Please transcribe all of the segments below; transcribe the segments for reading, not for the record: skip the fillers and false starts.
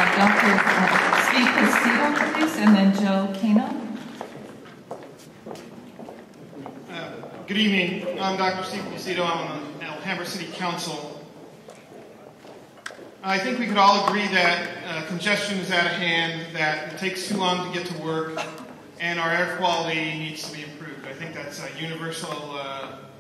Dr. Steve Castillo, please, and then Joe Kano. Good evening. I'm Dr. Steve Castillo. I'm on the Alhambra City Council. I think we could all agree that congestion is at hand, that it takes too long to get to work, and our air quality needs to be improved. I think that's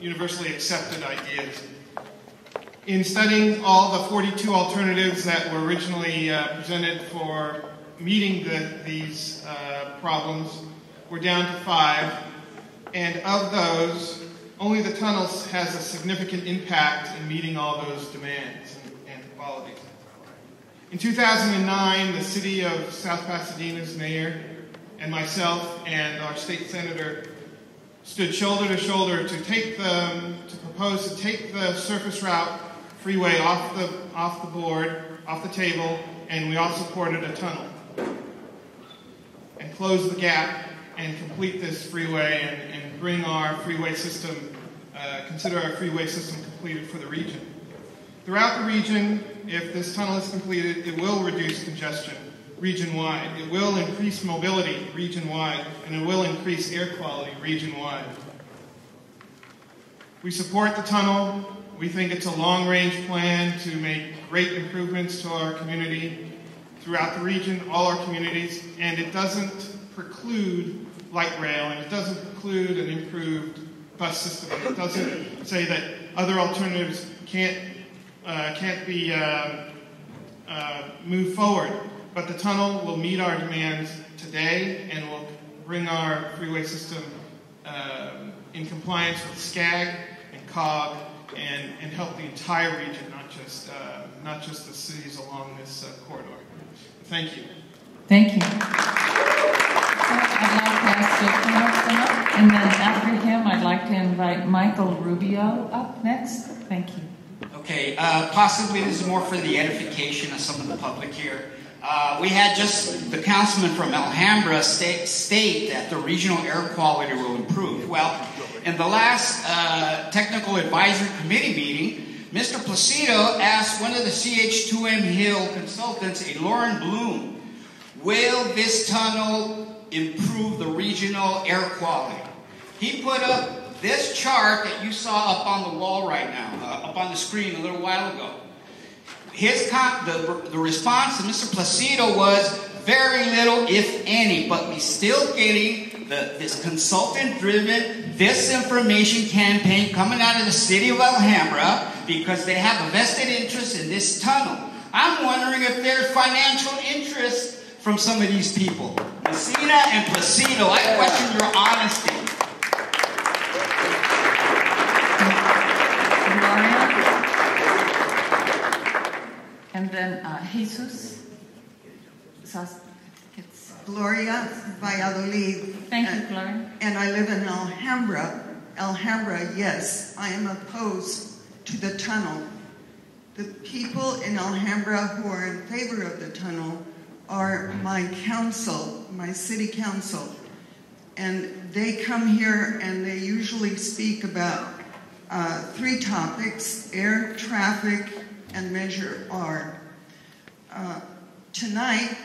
universally accepted ideas. In studying all the 42 alternatives that were originally presented for meeting these problems, we're down to 5. And of those, only the tunnels has a significant impact in meeting all those demands and qualities. In 2009, the city of South Pasadena's mayor and myself and our state senator stood shoulder to shoulder to propose to take the surface route freeway off the table, and we all supported a tunnel and close the gap and complete this freeway and bring our freeway system, consider our freeway system completed for the region. Throughout the region, if this tunnel is completed, it will reduce congestion region-wide. It will increase mobility region-wide, and it will increase air quality region-wide. We support the tunnel. We think it's a long-range plan to make great improvements to our community throughout the region, all our communities, and it doesn't preclude light rail, and it doesn't preclude an improved bus system. It doesn't say that other alternatives can't be moved forward. But the tunnel will meet our demands today and will bring our freeway system in compliance with SCAG and COG and help the entire region, not just the cities along this corridor. Thank you. Thank you. I'd like to ask Joe Kano to come up, and then after him, I'd like to invite Michael Rubio up next. Thank you. Okay, possibly this is more for the edification of some of the public here. We had just the councilman from Alhambra state that the regional air quality will improve. Well, in the last technical advisory committee meeting, Mr. Placido asked one of the CH2M Hill consultants, a Lauren Bloom, will this tunnel improve the regional air quality? He put up this chart that you saw up on the wall right now, up on the screen a little while ago. The response to Mr. Placido was very little, if any, but we're still getting this consultant-driven disinformation campaign coming out of the city of Alhambra because they have a vested interest in this tunnel. I'm wondering if there's financial interest from some of these people. Messina and Placido, I question your honesty. And then Jesus. Gloria, Valladolid. Thank you, Gloria. And I live in Alhambra. Alhambra, yes, I am opposed to the tunnel. The people in Alhambra who are in favor of the tunnel are my council, my city council. And they come here and they usually speak about 3 topics: air, traffic, and Measure R. Tonight,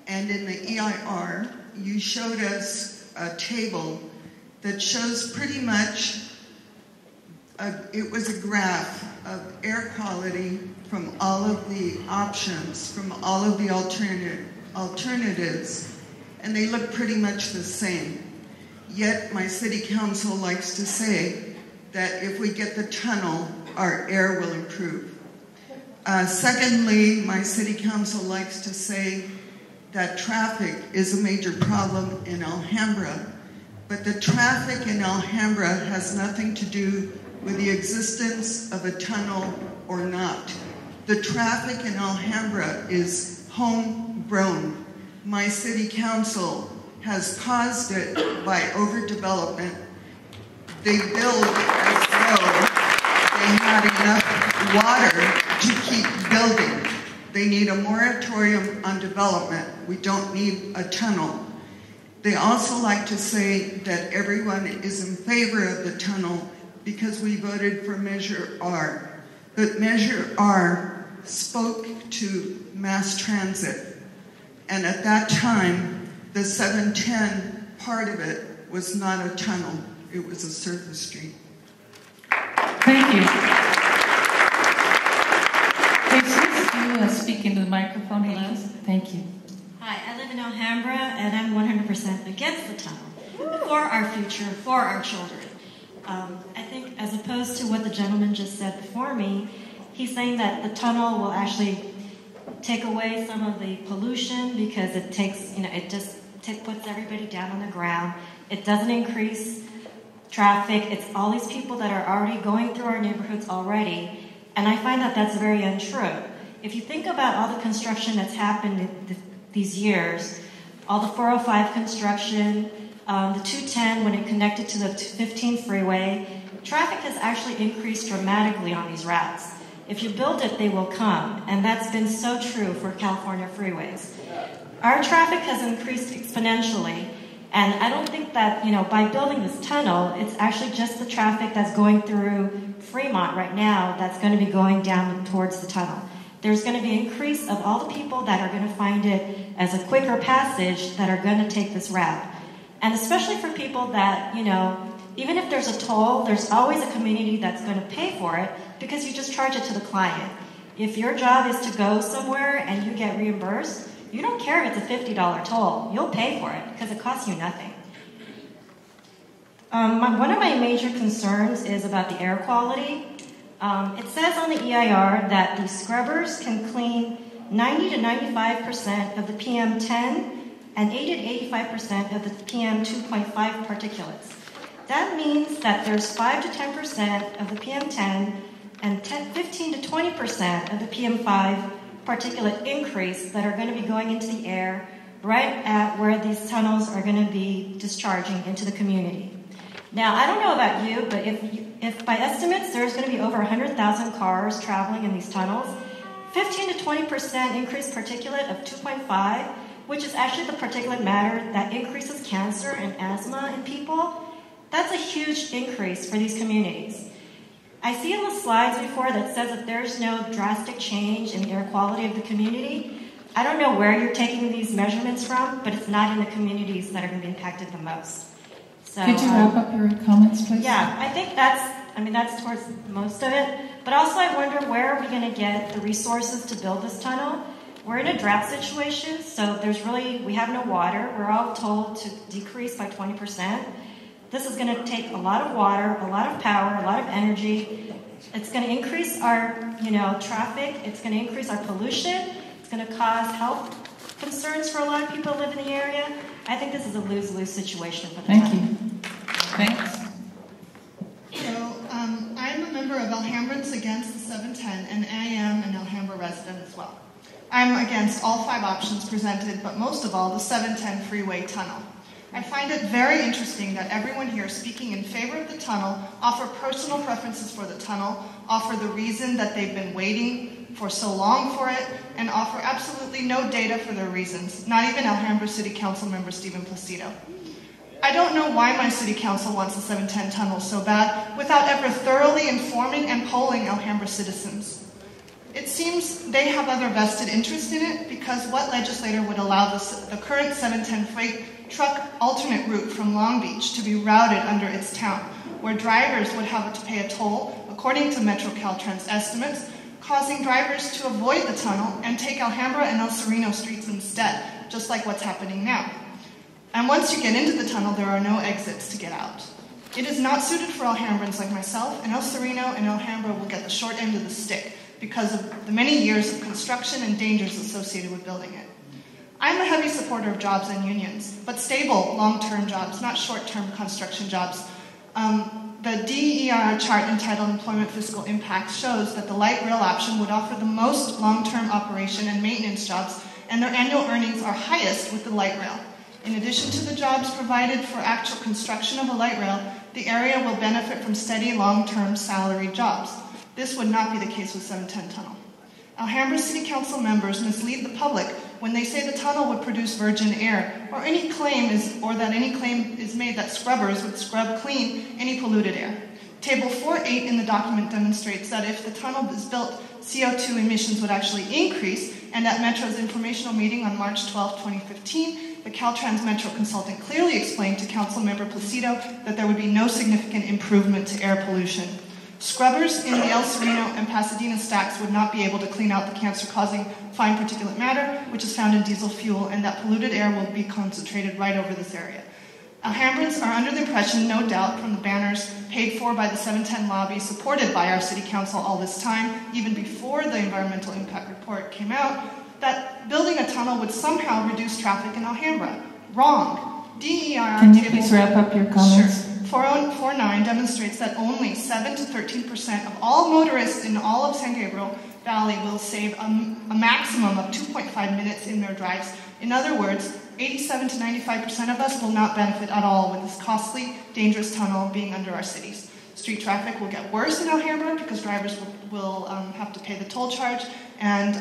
and in the EIR, you showed us a table that shows pretty much, it was a graph of air quality from all of the options, from all of the alternatives, and they look pretty much the same. Yet my city council likes to say that if we get the tunnel, our air will improve. Secondly, my city council likes to say that traffic is a major problem in Alhambra, but the traffic in Alhambra has nothing to do with the existence of a tunnel or not. The traffic in Alhambra is homegrown. My city council has caused it by overdevelopment. They build as though they had enough water to keep building. They need a moratorium on development. We don't need a tunnel. They also like to say that everyone is in favor of the tunnel because we voted for Measure R. But Measure R spoke to mass transit. And at that time, the 710 part of it was not a tunnel, it was a surface street. Thank you. Please speak into the microphone, please. Thank you. Hi, I live in Alhambra, and I'm 100% against the tunnel for our future, for our children. I think as opposed to what the gentleman just said before me, he's saying that the tunnel will actually take away some of the pollution because it takes, it just puts everybody down on the ground. It doesn't increase traffic. It's all these people that are already going through our neighborhoods already, and I find that that's very untrue. If you think about all the construction that's happened these years, all the 405 construction, the 210 when it connected to the 15 freeway, traffic has actually increased dramatically on these routes. If you build it, they will come, and that's been so true for California freeways. Our traffic has increased exponentially, and I don't think that, by building this tunnel, it's actually just the traffic that's going through Fremont right now that's going to be going down towards the tunnel. There's going to be an increase of all the people that are going to find it as a quicker passage that are going to take this route. And especially for people that, even if there's a toll, there's always a community that's going to pay for it because you just charge it to the client. If your job is to go somewhere and you get reimbursed, you don't care if it's a $50 toll. You'll pay for it because it costs you nothing. One of my major concerns is about the air quality. It says on the EIR that the scrubbers can clean 90 to 95% of the PM10 and 80 to 85% of the PM2.5 particulates. That means that there's 5 to 10% of the PM10 and 15 to 20% of the PM5 particulate increase that are going to be going into the air right at where these tunnels are going to be discharging into the community. Now, I don't know about you, but if by estimates there's going to be over 100,000 cars traveling in these tunnels, 15 to 20% increased particulate of 2.5, which is actually the particulate matter that increases cancer and asthma in people, that's a huge increase for these communities. I see in the slides before that says that there's no drastic change in the air quality of the community. I don't know where you're taking these measurements from, but it's not in the communities that are going to be impacted the most. So, could you wrap up your comments, please? Yeah, I think that's towards most of it. But also I wonder where are we going to get the resources to build this tunnel? We're in a drought situation, so we have no water. We're all told to decrease by 20%. This is going to take a lot of water, a lot of power, a lot of energy. It's going to increase our, traffic. It's going to increase our pollution. It's going to cause health concerns for a lot of people who live in the area. I think this is a lose-lose situation for the Thank tunnel. you. Thanks. So, I'm a member of Alhambrans Against the 710, and I am an Alhambra resident as well. I'm against all 5 options presented, but most of all, the 710 freeway tunnel. I find it very interesting that everyone here speaking in favor of the tunnel offer personal preferences for the tunnel, offer the reason that they've been waiting for so long for it, and offer absolutely no data for their reasons, not even Alhambra City Council member Stephen Placido. I don't know why my city council wants the 710 tunnel so bad without ever thoroughly informing and polling Alhambra citizens. It seems they have other vested interest in it because what legislator would allow the current 710 freight truck alternate route from Long Beach to be routed under its town, where drivers would have to pay a toll, according to Metro Caltrans estimates, causing drivers to avoid the tunnel and take Alhambra and El Sereno streets instead, just like what's happening now. And once you get into the tunnel, there are no exits to get out. It is not suited for Alhambrans like myself, and El Sereno and Alhambra will get the short end of the stick because of the many years of construction and dangers associated with building it. I'm a heavy supporter of jobs and unions, but stable, long-term jobs, not short-term construction jobs. The DEIR chart entitled Employment Fiscal Impact shows that the light rail option would offer the most long-term operation and maintenance jobs, and their annual earnings are highest with the light rail. In addition to the jobs provided for actual construction of a light rail, the area will benefit from steady, long-term salaried jobs. This would not be the case with 710 tunnel. Alhambra City Council members mislead the public when they say the tunnel would produce virgin air, or that any claim is made that scrubbers would scrub clean any polluted air. Table 4.8 in the document demonstrates that if the tunnel is built, CO2 emissions would actually increase, and at Metro's informational meeting on March 12, 2015, the Caltrans Metro consultant clearly explained to Councilmember Placido that there would be no significant improvement to air pollution. Scrubbers in the El Sereno and Pasadena stacks would not be able to clean out the cancer-causing fine particulate matter, which is found in diesel fuel, and that polluted air will be concentrated right over this area. Alhambrans are under the impression, no doubt, from the banners paid for by the 710 lobby, supported by our city council all this time, even before the environmental impact report came out, that building a tunnel would somehow reduce traffic in Alhambra. Wrong. DEIR Can you please wrap up your comments? Sure. 4049 demonstrates that only 7 to 13% of all motorists in all of San Gabriel Valley will save a maximum of 2.5 minutes in their drives. In other words, 87 to 95% of us will not benefit at all with this costly, dangerous tunnel being under our cities. Street traffic will get worse in Alhambra because drivers will have to pay the toll charge, and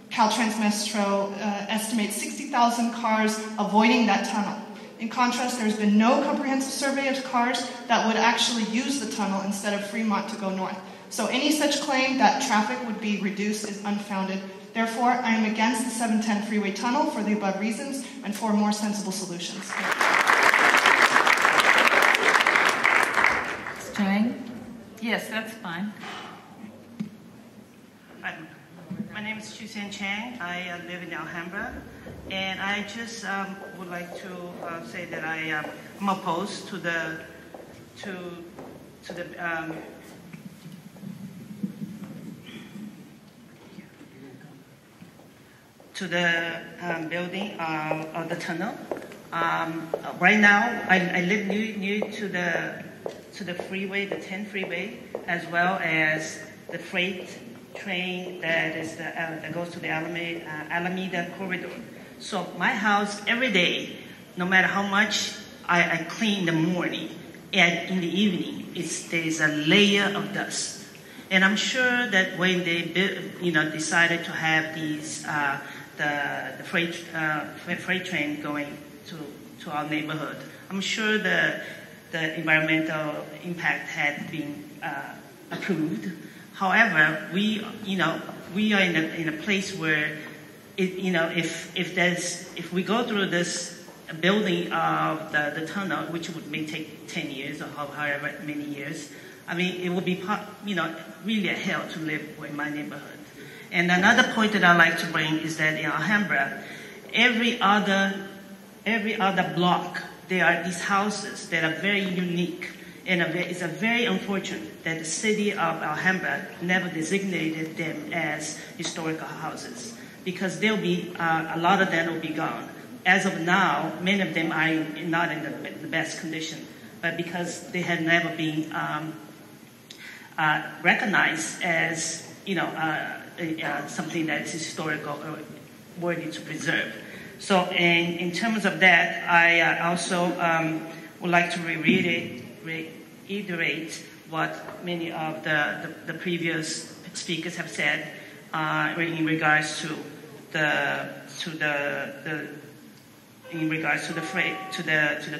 Caltrans Metro estimates 60,000 cars avoiding that tunnel. In contrast, there's been no comprehensive survey of cars that would actually use the tunnel instead of Fremont to go north. So any such claim that traffic would be reduced is unfounded. Therefore, I am against the 710 freeway tunnel for the above reasons and for more sensible solutions. Chang? Yes, that's fine. My name is Chusen Chang. I live in Alhambra, and I just would like to say that I am opposed to the building of the tunnel. Right now, I live near to the freeway, the 10 freeway, as well as the freight train that goes to the Alameda corridor. So my house every day, no matter how much I clean in the morning and in the evening, there's a layer of dust. And I'm sure that when they decided to have these the freight train going to our neighborhood, I'm sure the environmental impact had been approved. However, we are in a place where if we go through this building of the tunnel, which may take 10 years or however many years, I mean, it will be really a hell to live in my neighborhood. And another point that I like to bring is that in Alhambra, every other block, there are these houses that are very unique. And it's very unfortunate that the city of Alhambra never designated them as historical houses, because they'll be a lot of them will be gone. As of now, many of them are not in the best condition, but because they had never been recognized as something that's historical or worthy to preserve. So, in terms of that, I also would like to reiterate what many of the previous speakers have said in regards to the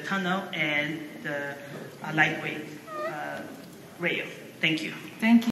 tunnel and the lightweight rail. Thank you. Thank you.